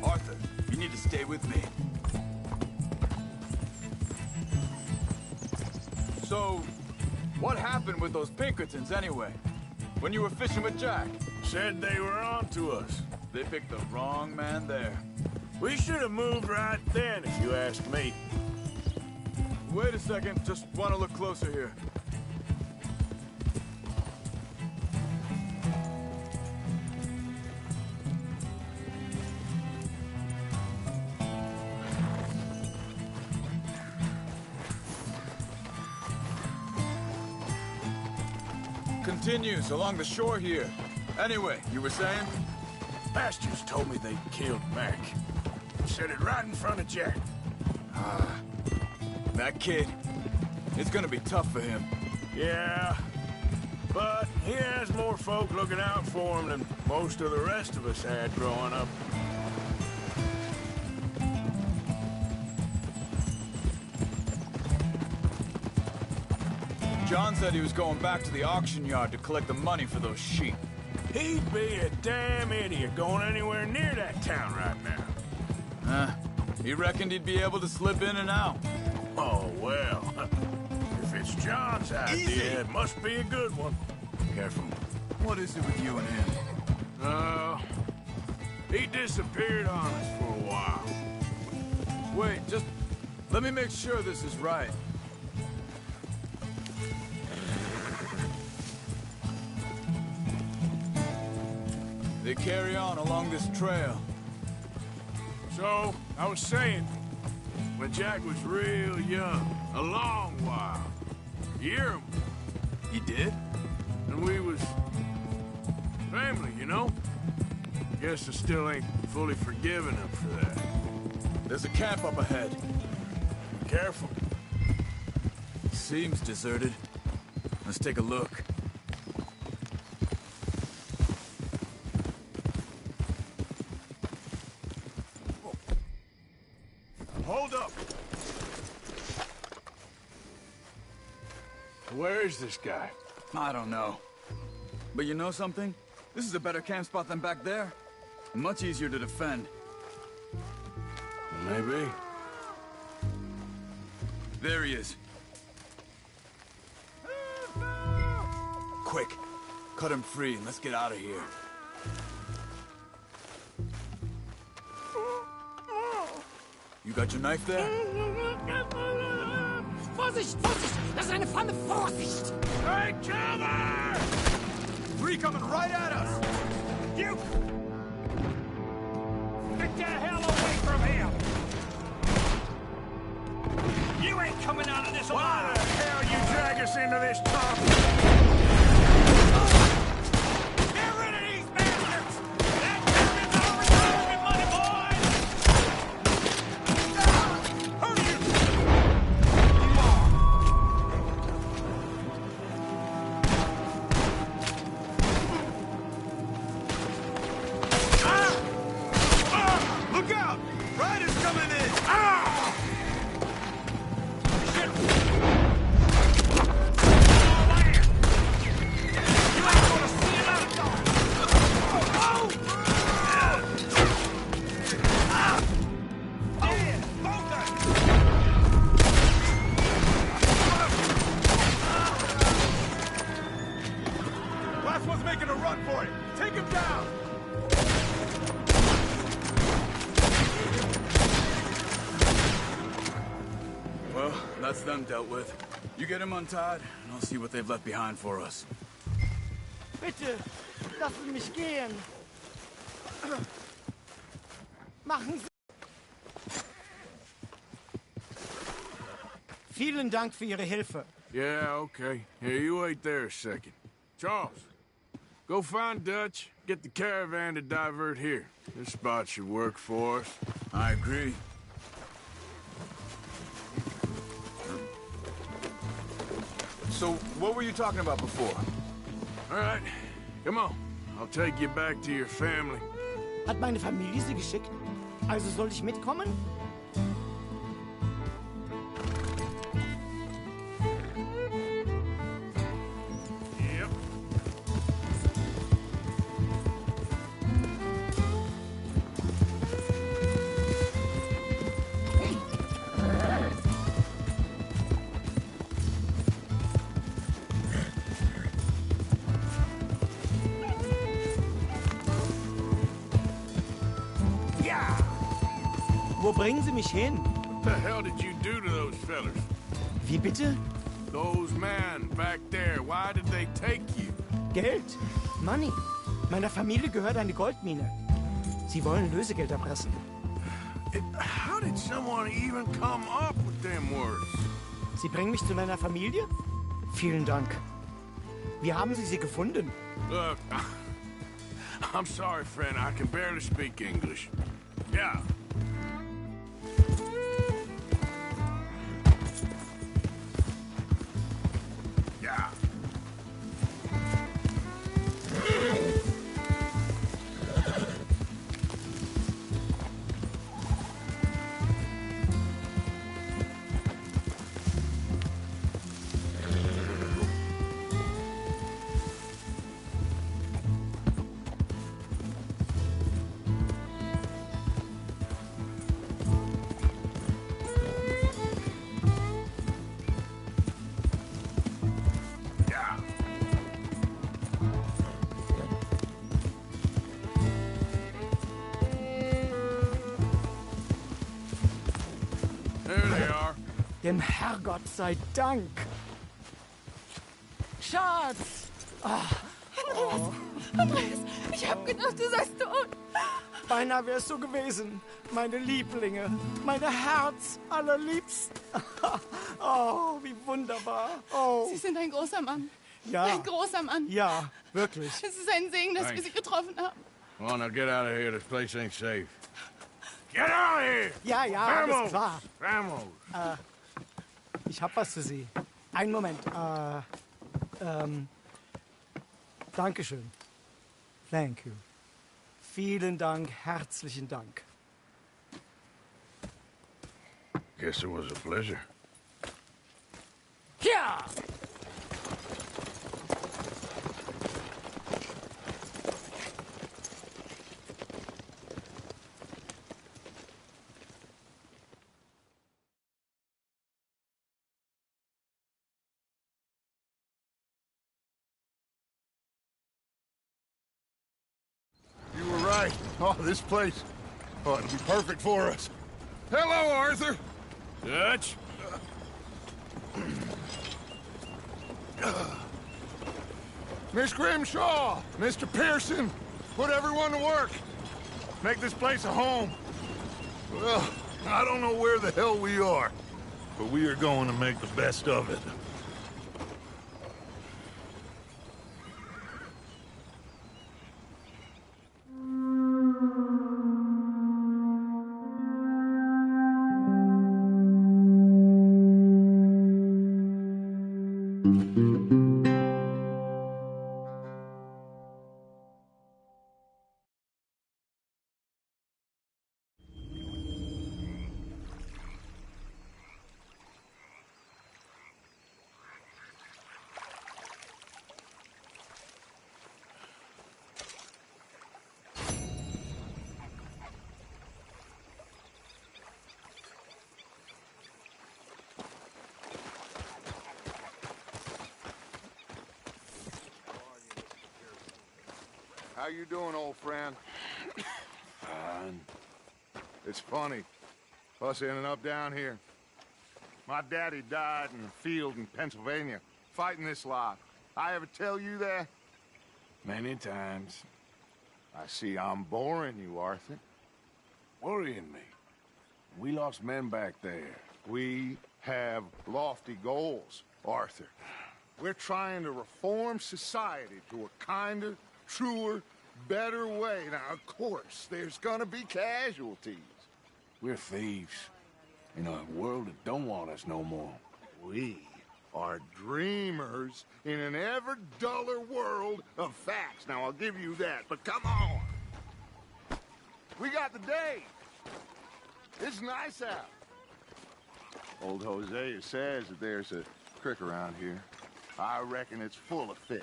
Arthur, you need to stay with me. So, what happened with those Pinkertons anyway? When you were fishing with Jack? Said they were on to us. They picked the wrong man there. We should have moved right then, if you ask me. Wait a second, just want to look closer here. Continues along the shore here. Anyway, you were saying? Masters told me they killed Mac. Said it right in front of Jack. That kid, it's gonna be tough for him. Yeah, but he has more folk looking out for him than most of the rest of us had growing up. John said he was going back to the auction yard to collect the money for those sheep. He'd be a damn idiot going anywhere near that town right now. He reckoned he'd be able to slip in and out. Oh, well. If it's John's idea, Easy. it must be a good one. Careful. What is it with you and him? He disappeared on us for a while. Wait, just let me make sure this is right. They carry on along this trail. So, I was saying, when Jack was real young, a long while, you hear him, He did? and we was family, you know? Guess I still ain't fully forgiven him for that. There's a camp up ahead. Careful. Seems deserted. Let's take a look. Hold up! Where is this guy? I don't know. But you know something? This is a better camp spot than back there. Much easier to defend. Maybe. There he is. Quick, cut him free and let's get out of here. You got your knife there? Vorsicht, Vorsicht! Das ist eine Pfanne! Vorsicht! Take cover! Three coming right at us! You! Get the hell away from him! You ain't coming out of this Why alive! the hell you drag us into this trouble? Get rid of these bastards! That German's all returning money, boys! Who are you? Look out! Riders coming in! Shit! Oh, man! You ain't gonna see it out, dog! Oh! Yeah, both of you! Last one's making a run for it! Take him down! Well, that's them dealt with. You get him untied, and I'll see what they've left behind for us. Bitte, lassen mich gehen. Machen Sie... Vielen Dank für Ihre Hilfe. Yeah, okay. Here, you wait there a second. Charles, go find Dutch, get the caravan to divert here. This spot should work for us. I agree. So, what were you talking about before? All right, come on. I'll take you back to your family. Hat meine Familie sie geschickt? Also soll ich mitkommen? Yep. Wo bringen Sie mich hin? What the hell did you do to those fellers? Wie bitte? Those men back there, why did they take you? Geld. Money. Meiner Familie gehört eine Goldmine. Sie wollen Lösegeld erpressen. How did someone even come up with them words? Sie bringen mich zu meiner Familie? Vielen Dank. Wie haben Sie sie gefunden? Look, I'm sorry, friend. I can barely speak English. Yeah. Yeah. Yeah. There they are. Dem Herrgott sei Dank. Schatz! Andreas, ich hab gedacht, du seist tot. Beinahe wär's so gewesen. Meine Lieblinge. Meine Herz allerliebsten. Oh, wie wunderbar. Oh, Sie sind ein großer Mann. ja. Ein großer Mann. Ja, wirklich. Es ist ein Segen, dass wir Thanks. Sie getroffen haben. Come on, now get out of here. This place ain't safe. Get out of here! Ja, ja, alles klar. Vamos! Ich hab was für Sie. Einen Moment. Dankeschön. Thank you. Vielen Dank, herzlichen Dank. Guess it was a pleasure. Ja! You were right. Oh, this place. Oh, it'll be perfect for us. Hello, Arthur. Dutch? Miss Grimshaw, Mr. Pearson, put everyone to work. Make this place a home. Well, I don't know where the hell we are, but we are going to make the best of it. How you doing, old friend? Fine. It's funny, us ending up down here. My daddy died in the field in Pennsylvania, fighting this lot. I ever tell you that? Many times. I see I'm boring you, Arthur. Worrying me. We lost men back there. We have lofty goals, Arthur. We're trying to reform society to a kinder, truer, better way. Now, of course, there's gonna be casualties. We're thieves. In a world that don't want us no more. We are dreamers in an ever duller world of facts. Now, I'll give you that, but come on. We got the day. It's nice out. Old Hosea says that there's a creek around here. I reckon it's full of fish.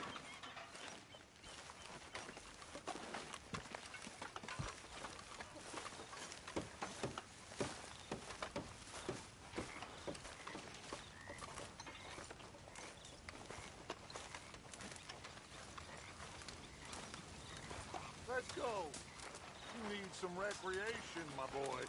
Let's go. You need some recreation, my boy.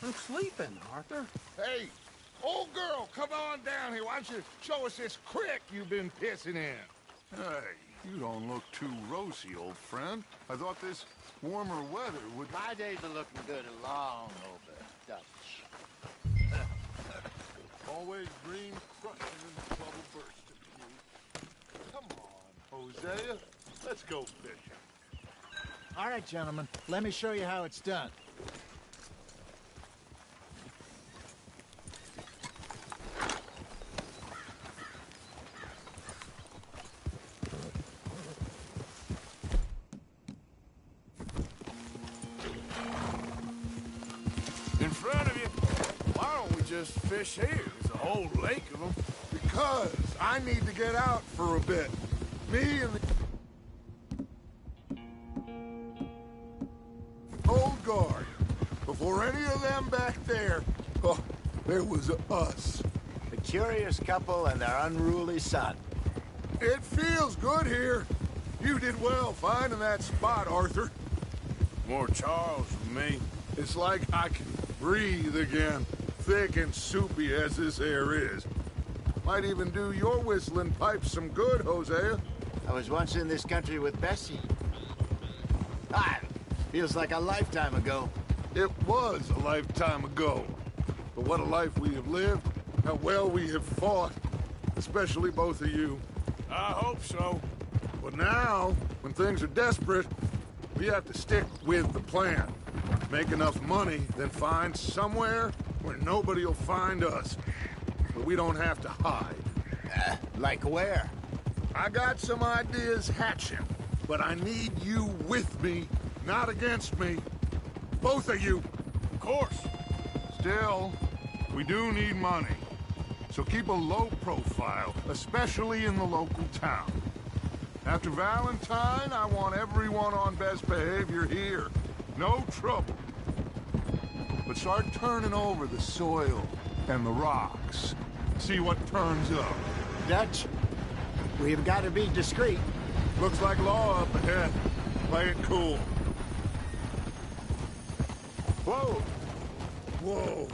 I'm sleeping, Arthur. Hey, old girl, come on down here. Why don't you show us this creek you've been pissing in? Hey, you don't look too rosy, old friend. I thought this warmer weather would... My days are looking good along over, Dutch. Always dream crushing and trouble bursting. Come on, Hosea. Let's go fishing. All right, gentlemen, let me show you how it's done. In front of you. Why don't we just fish here? There's a whole lake of them. Because I need to get out for a bit. Me and the old guard. Before any of them back there, oh, there was us. The curious couple and their unruly son. It feels good here. You did well finding that spot, Arthur. More Charles than me. It's like I can breathe again, thick and soupy as this air is. Might even do your whistling pipes some good, Hosea. I was once in this country with Bessie. Feels like a lifetime ago. It was a lifetime ago. But what a life we have lived, how well we have fought, especially both of you. I hope so. But now, when things are desperate, we have to stick with the plan. Make enough money, then find somewhere where nobody will find us. But we don't have to hide. Like where? I got some ideas hatching, but I need you with me, not against me. Both of you. Of course. Still, we do need money. So keep a low profile, especially in the local town. After Valentine, I want everyone on best behavior here. No trouble. But start turning over the soil and the rocks. See what turns up. Dutch, we've got to be discreet. Looks like law up ahead. Play it cool. Whoa! Whoa.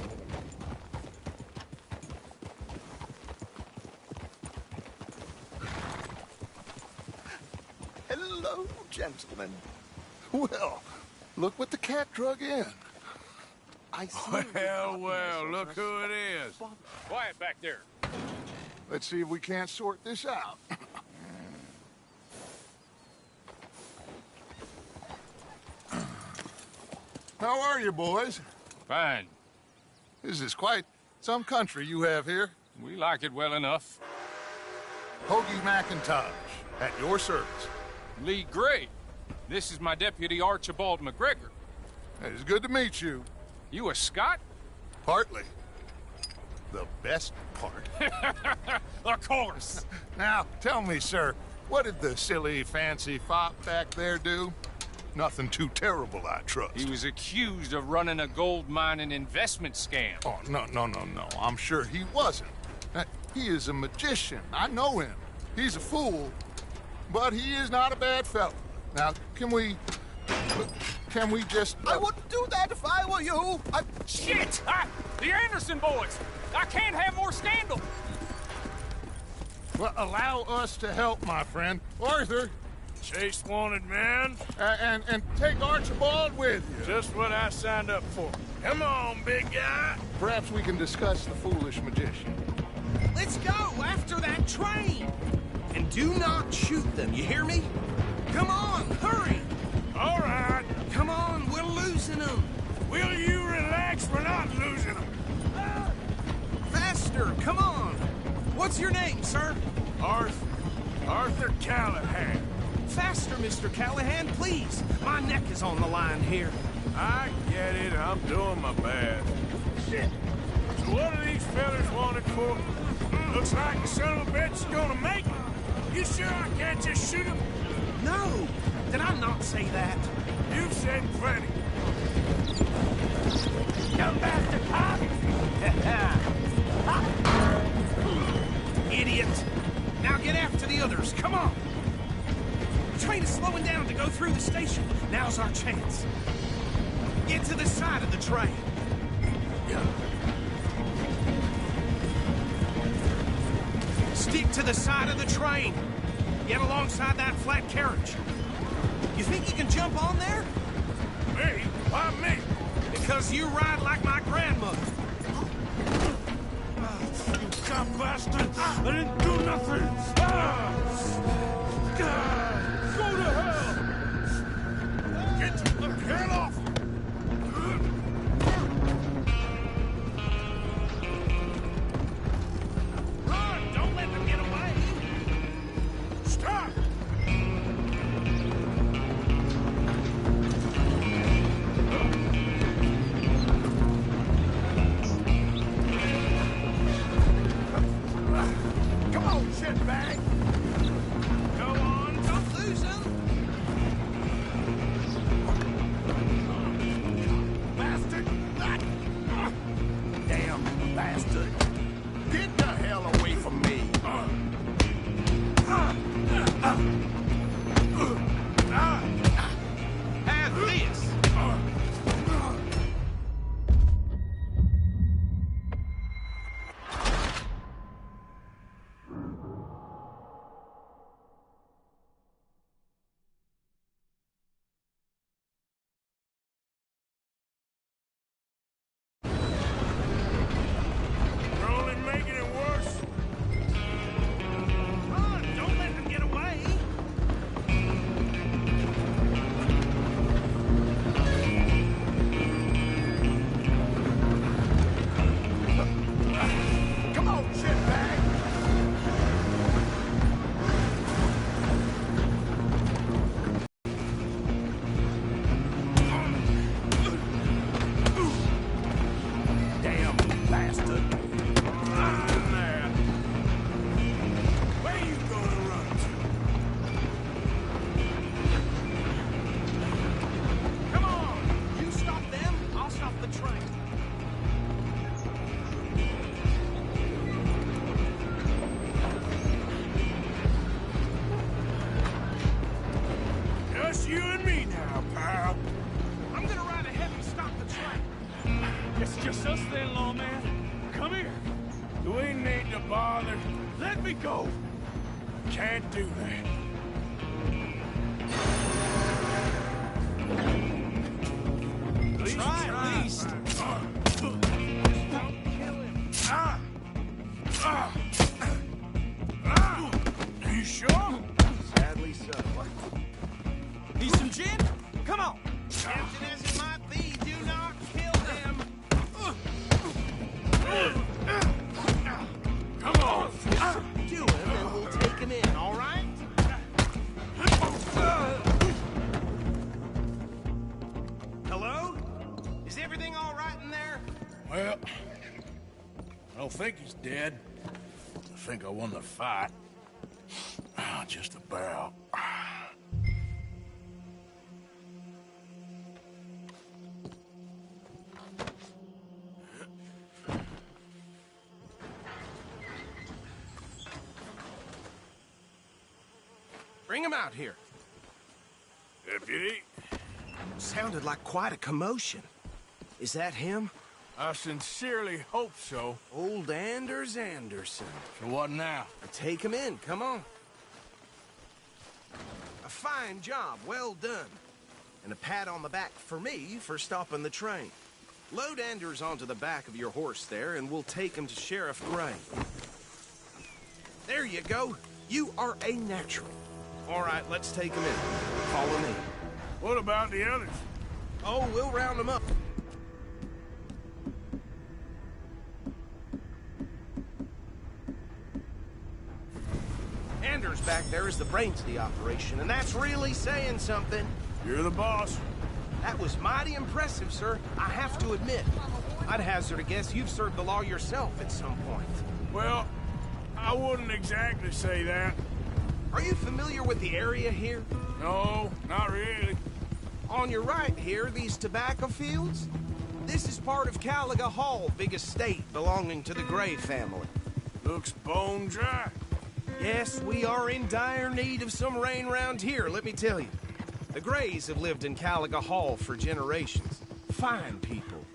Hello, gentlemen. Well, look what the cat drug in. Well, look who it is. Quiet back there. Let's see if we can't sort this out. How are you, boys? Fine. This is quite some country you have here. We like it well enough. Hoagie McIntosh, at your service. Lee Gray. This is my deputy, Archibald McGregor. It is good to meet you. You a Scot? Partly. The best part. Of course. Now, tell me, sir, what did the silly, fancy fop back there do? Nothing too terrible, I trust. He was accused of running a gold mining investment scam. Oh, no. I'm sure he wasn't. He is a magician. I know him. He's a fool, but he is not a bad fellow. Now, can we just... I wouldn't do that if I were you. Shit! The Anderson boys! I can't have more scandal! Well, allow us to help, my friend. Arthur, Chase wanted man. and take Archibald with you. Just what I signed up for. Come on, big guy. Perhaps we can discuss the foolish magician. Let's go after that train! And do not shoot them, you hear me? Come on, hurry! All right. Come on, we're losing them! Will you relax? We're not losing them. Faster, come on! What's your name, sir? Arthur Callahan. Faster, Mr. Callahan, please! My neck is on the line here. I get it. I'm doing my best. Shit. So what are these fellas wanted for? Looks like the son of a bitch is gonna make it. You sure I can't just shoot him? No! Did I not say that? You've said plenty. You bastard cop! Idiot! Now get after the others, come on! The train is slowing down to go through the station. Now's our chance. Get to the side of the train. Stick to the side of the train. Get alongside that flat carriage. You think you can jump on there? Me? Why me? Because you ride like my grandmother. You cop bastard! I didn't do nothing! Go to hell! Get the hell off! Run! Don't let them get away! Stop! Come on, shitbag! Go on, don't lose them! Bastard! Damn bastard! Get the hell away from me! Have this! We're only making it worse. Run! Don't let them get away! Come on, shitbag! Damn bastard! There. Where you gonna run to? Come on! You stop them, I'll stop the train. Just you and me now, pal. I'm gonna ride ahead and stop the train. It's just us then, lawman. Come here. Do we need to bother? Let me go. Can't do that. Try at least. You sure? Sadly so. Need some gin? Come on. Tempting as it might be, do not kill them. Come on. Do him and we'll take him in, all right? Hello? Is everything all right in there? Well, I don't think he's dead. I think I won the fight. Just about. Bring him out here. Deputy, Sounded like quite a commotion. Is that him? I sincerely hope so. Old Anders Anderson. So what now? Take him in, come on. A fine job, well done. And a pat on the back for me for stopping the train. Load Anders onto the back of your horse there, and we'll take him to Sheriff Gray. There you go. You are a natural. All right, let's take them in. Follow me. What about the others? Oh, we'll round them up. Anders back there is the brains of the operation, and that's really saying something. You're the boss. That was mighty impressive, sir. I have to admit. I'd hazard a guess you've served the law yourself at some point. Well, I wouldn't exactly say that. Are you familiar with the area here? No, not really. On your right here, these tobacco fields? This is part of Caliga Hall, big estate belonging to the Gray family. Looks bone dry. Yes, we are in dire need of some rain round here, let me tell you. The Grays have lived in Caliga Hall for generations. Fine people.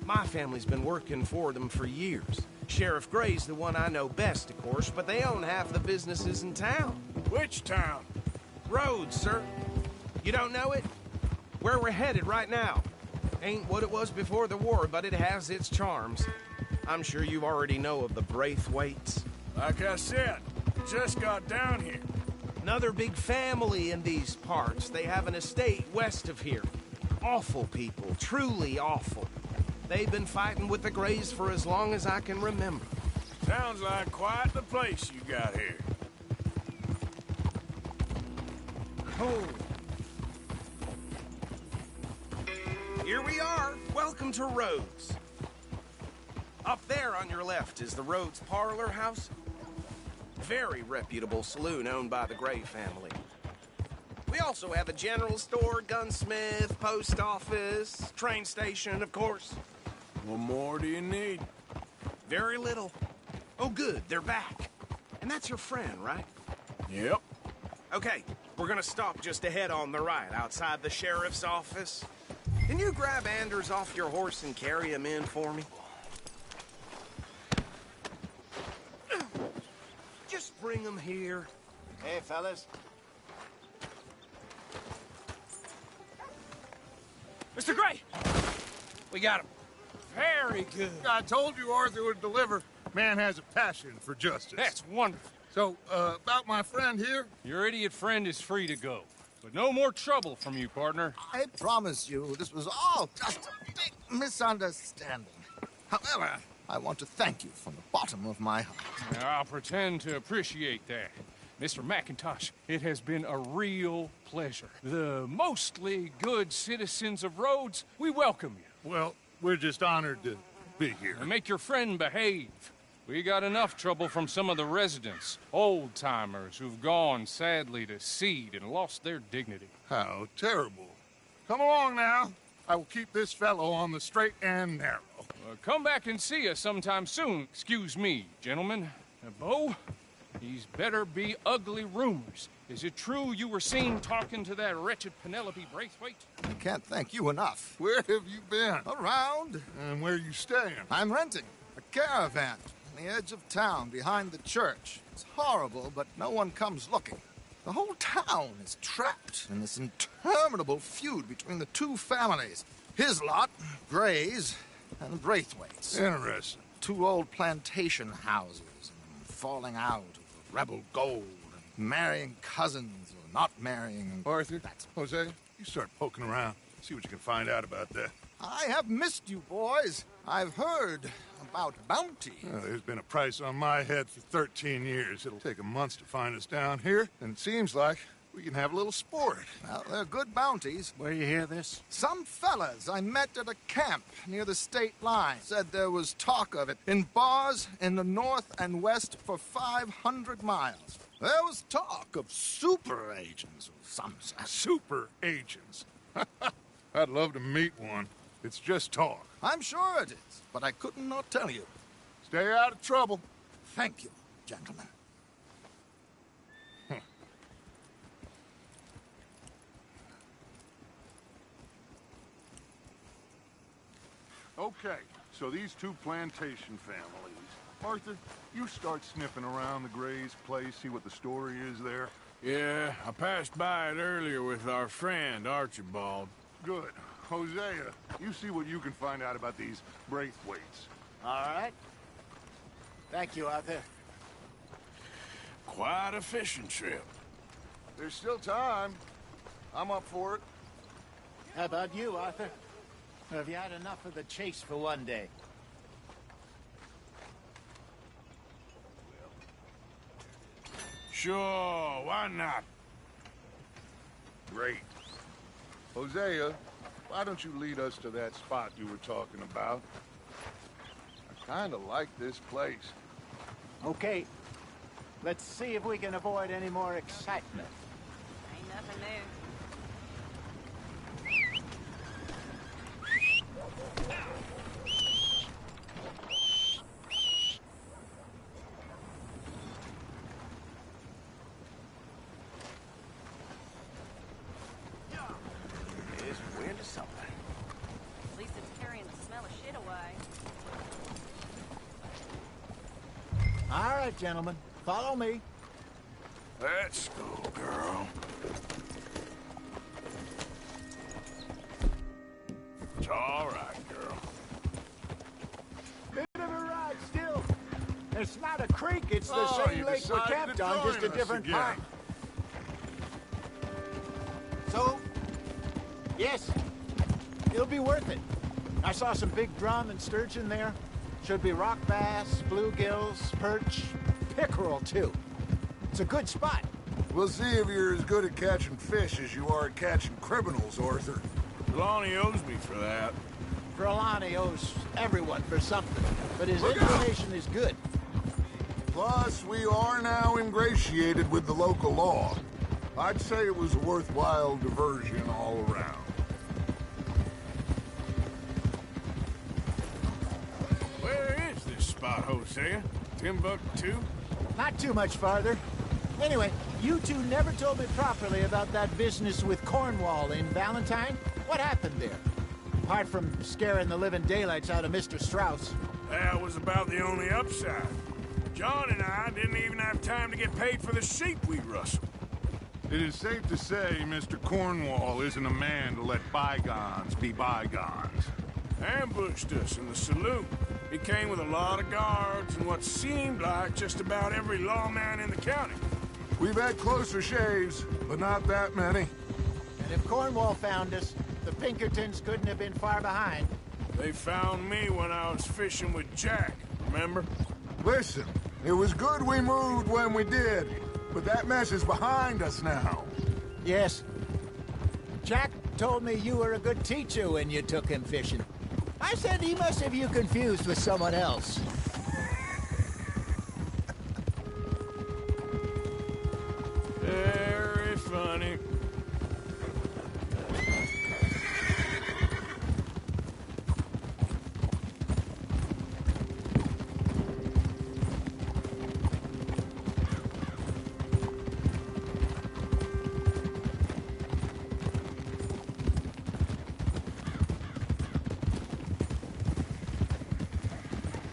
My family's been working for them for years. Sheriff Gray's the one I know best, of course, but they own half the businesses in town. Which town? Rhodes, sir. You don't know it? Where we're headed right now. Ain't what it was before the war, but it has its charms. I'm sure you already know of the Braithwaites. Like I said, just got down here. Another big family in these parts. They have an estate west of here. Awful people, truly awful. They've been fighting with the Grays for as long as I can remember. Sounds like quite the place you got here. Oh. Here we are. Welcome to Rhodes. Up there on your left is the Rhodes Parlor House. Very reputable saloon owned by the Gray family. We also have a general store, gunsmith, post office, train station, of course. What more do you need? Very little. Oh, good, they're back. And that's your friend, right? Yep. Okay, we're gonna stop just ahead on the right, outside the sheriff's office. Can you grab Anders off your horse and carry him in for me? Just bring him here. Hey, fellas. Mr. Gray! We got him. Very good. I told you Arthur would deliver. Man has a passion for justice. That's wonderful. So, about my friend here? Your idiot friend is free to go. But no more trouble from you, partner. I promise you, this was all just a big misunderstanding. However, I want to thank you from the bottom of my heart. Now, I'll pretend to appreciate that. Mr. McIntosh, it has been a real pleasure. The mostly good citizens of Rhodes, we welcome you. Well, we're just honored to be here. And make your friend behave. We got enough trouble from some of the residents, old-timers who've gone, sadly, to seed and lost their dignity. How terrible. Come along now. I will keep this fellow on the straight and narrow. Come back and see us sometime soon. Excuse me, gentlemen. Bo, these better be ugly rumors. Is it true you were seen talking to that wretched Penelope Braithwaite? I can't thank you enough. Where have you been? Around. And where are you staying? I'm renting a caravan on the edge of town behind the church. It's horrible, but no one comes looking. The whole town is trapped in this interminable feud between the two families. His lot, Gray's, and the Braithwaites. Interesting. Two old plantation houses, and falling out over rebel gold, and marrying cousins or not marrying. Arthur, Jose, you start poking around. See what you can find out about that. I have missed you, boys. I've heard about bounty. Well, there's been a price on my head for 13 years. It'll take a month to find us down here, and it seems like we can have a little sport. Well, they're good bounties. Where you hear this? Some fellas I met at a camp near the state line said there was talk of it in bars in the north and west for 500 miles. There was talk of super agents of some sort. Super agents. I'd love to meet one. It's just talk. I'm sure it is, but I couldn't not tell you. Stay out of trouble. Thank you, gentlemen. Okay, so these two plantation families. Arthur, you start sniffing around the Gray's place, see what the story is there. Yeah, I passed by it earlier with our friend, Archibald. Good. Hosea, you see what you can find out about these Braithwaites. All right. Thank you, Arthur. quite a fishing trip. There's still time. I'm up for it. How about you, Arthur? Or have you had enough of the chase for one day? Sure, why not? Great. Hosea, why don't you lead us to that spot you were talking about? I kind of like this place. Okay. Let's see if we can avoid any more excitement. Ain't nothing new. There's wind or something. At least it's carrying the smell of shit away. All right, gentlemen. Follow me. Let's go, girl. It's all right, girl. Bit of a ride still. It's not a creek, it's the Oh, same you lake we're decided camped to on, just a join us different again. part. So, yes, it'll be worth it. I saw some big drum and sturgeon there. Should be rock bass, bluegills, perch, pickerel too. It's a good spot. We'll see if you're as good at catching fish as you are at catching criminals, Arthur. Lonnie owes me for that. Trelawney owes everyone for something, but his Look out! information is good. Plus, we are now ingratiated with the local law. I'd say it was a worthwhile diversion all around. Where is this spot, Hosea? Timbuktu? Not too much farther. Anyway, you two never told me properly about that business with Cornwall in Valentine. What happened there? Apart from scaring the living daylights out of Mr. Strauss. That was about the only upside. John and I didn't even have time to get paid for the sheep we rustled. It is safe to say Mr. Cornwall isn't a man to let bygones be bygones. Ambushed us in the saloon. He came with a lot of guards and what seemed like just about every lawman in the county. We've had closer shaves, but not that many. And if Cornwall found us, the Pinkertons couldn't have been far behind. They found me when I was fishing with Jack, remember? Listen, it was good we moved when we did, but that mess is behind us now. Yes. Jack told me you were a good teacher when you took him fishing. I said he must have you confused with someone else. Very funny.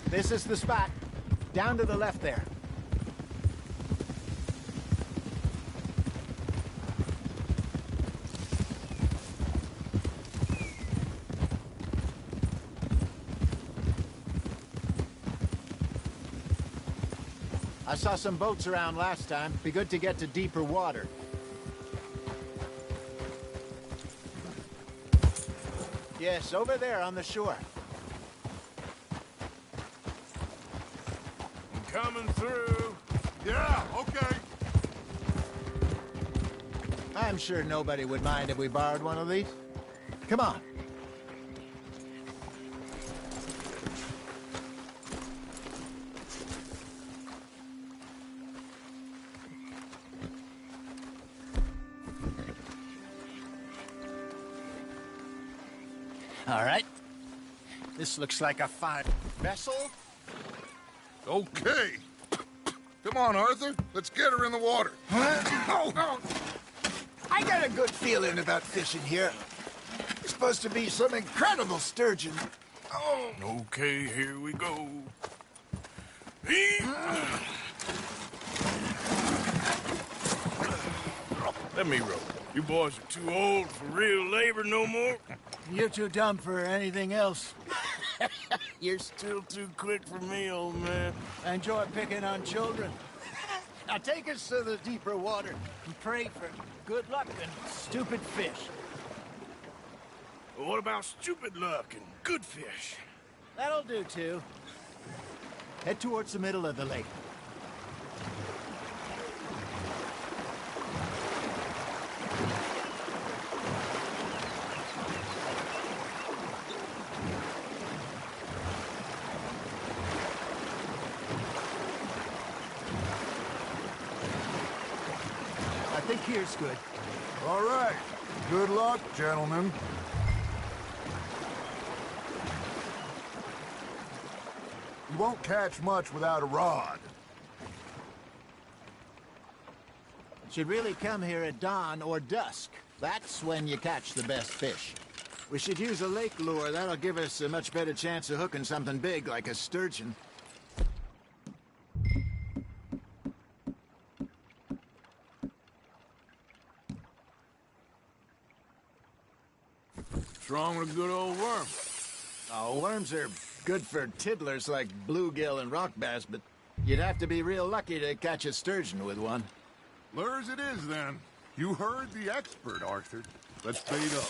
This is the spot. Down to the left there. I saw some boats around last time. Be good to get to deeper water. Yes, over there on the shore. I'm coming through. Yeah, okay. I'm sure nobody would mind if we borrowed one of these. Come on. All right. This looks like a fine vessel. Okay. Come on, Arthur. Let's get her in the water. Oh, I got a good feeling about fishing here. It's supposed to be some incredible sturgeon. Oh, Okay, here we go. Let me row. You boys are too old for real labor no more. You're too dumb for anything else. You're still too quick for me, old man. I enjoy picking on children. Now take us to the deeper water and pray for good luck and stupid fish. What about stupid luck and good fish? That'll do, too. Head towards the middle of the lake. I think here's good. All right. Good luck, gentlemen. You won't catch much without a rod. Should really come here at dawn or dusk. That's when you catch the best fish. We should use a lake lure. That'll give us a much better chance of hooking something big like a sturgeon. What's wrong with a good old worm? Oh, worms are good for tiddlers like bluegill and rock bass, but you'd have to be real lucky to catch a sturgeon with one. Lures it is, then. You heard the expert, Arthur. Let's bait up.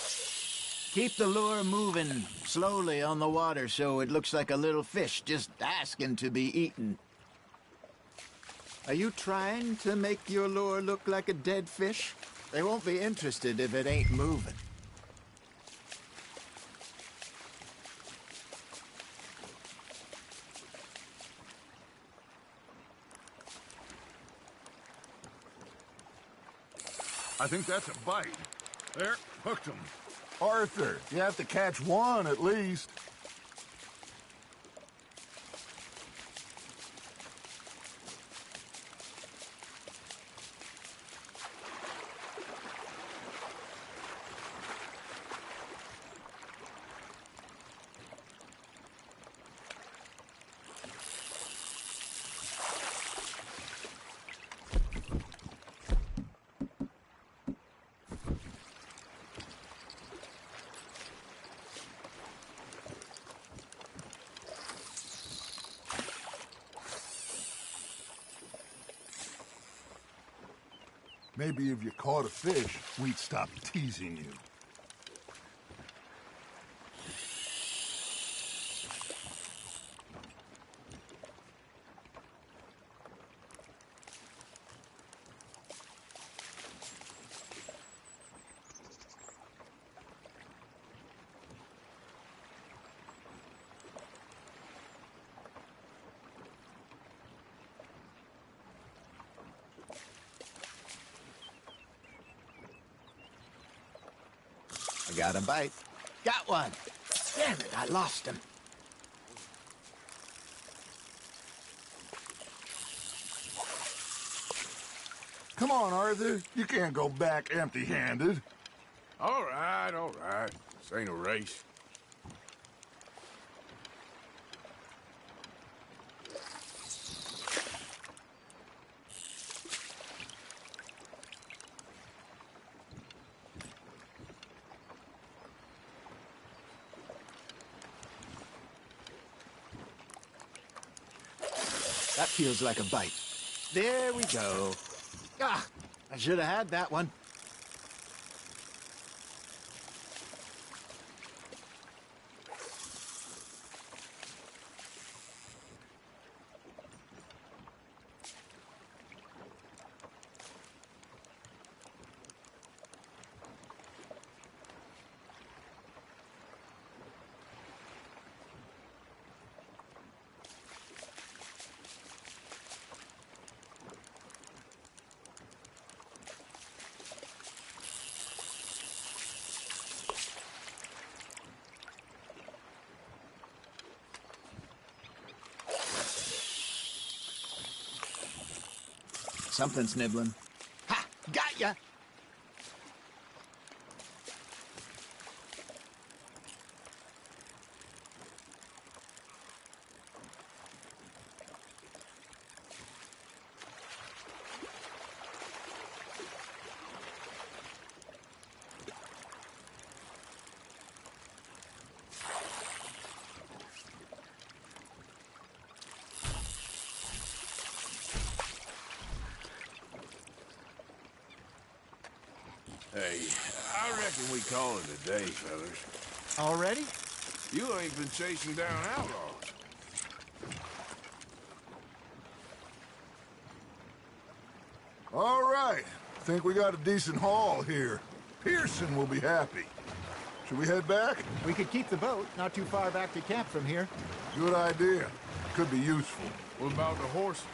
Keep the lure moving slowly on the water so it looks like a little fish just asking to be eaten. Are you trying to make your lure look like a dead fish? They won't be interested if it ain't moving. I think that's a bite. There, hooked him. Arthur, you have to catch one at least. Maybe if you caught a fish, we'd stop teasing you. I got a bite. Got one. Damn it, I lost him. Come on, Arthur. You can't go back empty-handed. All right, all right. This ain't a race. That feels like a bite. There we go. Ah, I should have had that one. Something's nibbling. Ha! Got ya! Hey, I reckon we call it a day, fellas. Already? You ain't been chasing down outlaws. All right. Think we got a decent haul here. Pearson will be happy. Should we head back? We could keep the boat not too far back to camp from here. Good idea. Could be useful. What about the horses?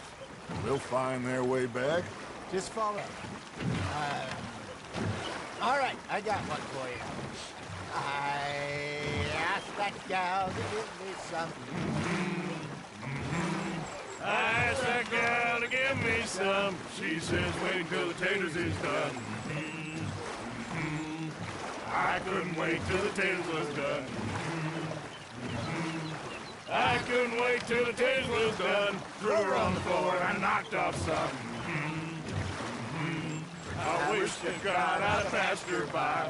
They'll find their way back. Just follow. All right, I got one for you. I asked that gal to give me some. I asked that gal to give me some. She says wait till the taters is done. I couldn't wait till the taters was done. I couldn't wait till the taters was done. Threw her on the floor and knocked off some. I wish to God I'd passed her by.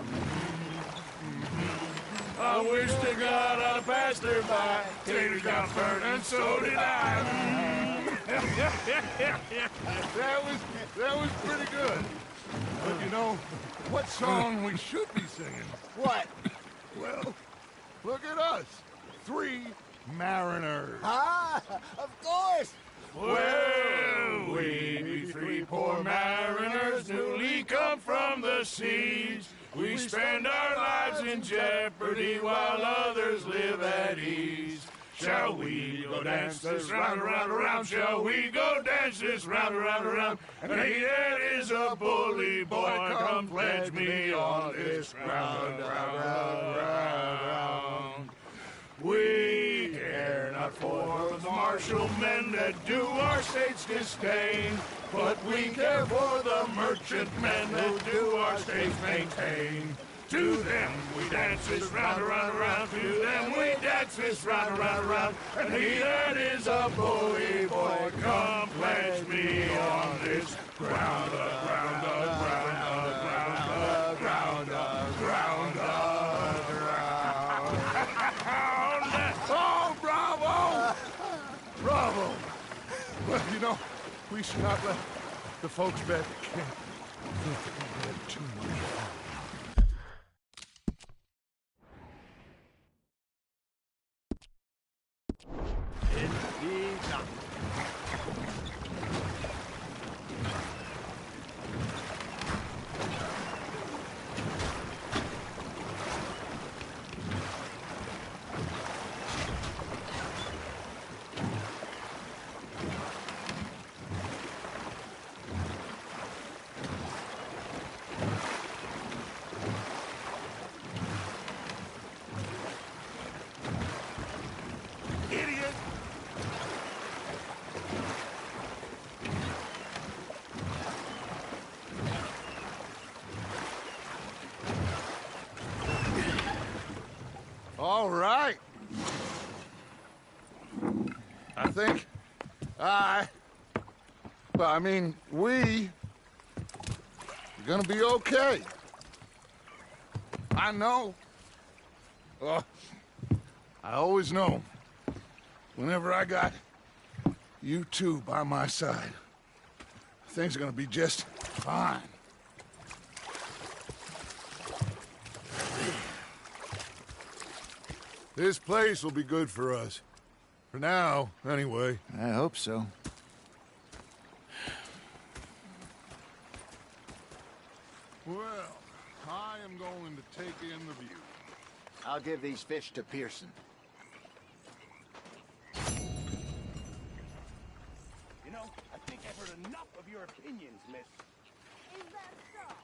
I wish to God I'd passed her by. Taters got burnt and so did I. That was pretty good. But you know, what song we should be singing? What? Well, look at us. 3 mariners. Ah, of course. Well, we be 3 poor mariners newly come from the seas. We spend our lives in jeopardy while others live at ease. Shall we go dance this round, around, around? Shall we go dance this round, around, around? And he that is a bully boy, come pledge me on this ground, round. We care not for the martial men that do our state's disdain, but we care for the merchant men that do our state's maintain. To them we dance this round, around, around. To them we dance this round, around, around. And he that is a bully boy, come pledge me on this ground, ground, ground, ground, ground, ground, ground. Oh, bravo! Bravo! Well, you know, we should not let the folks back at camp think that we had too much fun. All right. I think we're gonna be okay. I know. I always know. Whenever I got you two by my side, things are gonna be just fine. This place will be good for us. For now, anyway. I hope so. Well, I am going to take in the view. I'll give these fish to Pearson. You know, I think I've heard enough of your opinions, miss. Is that so?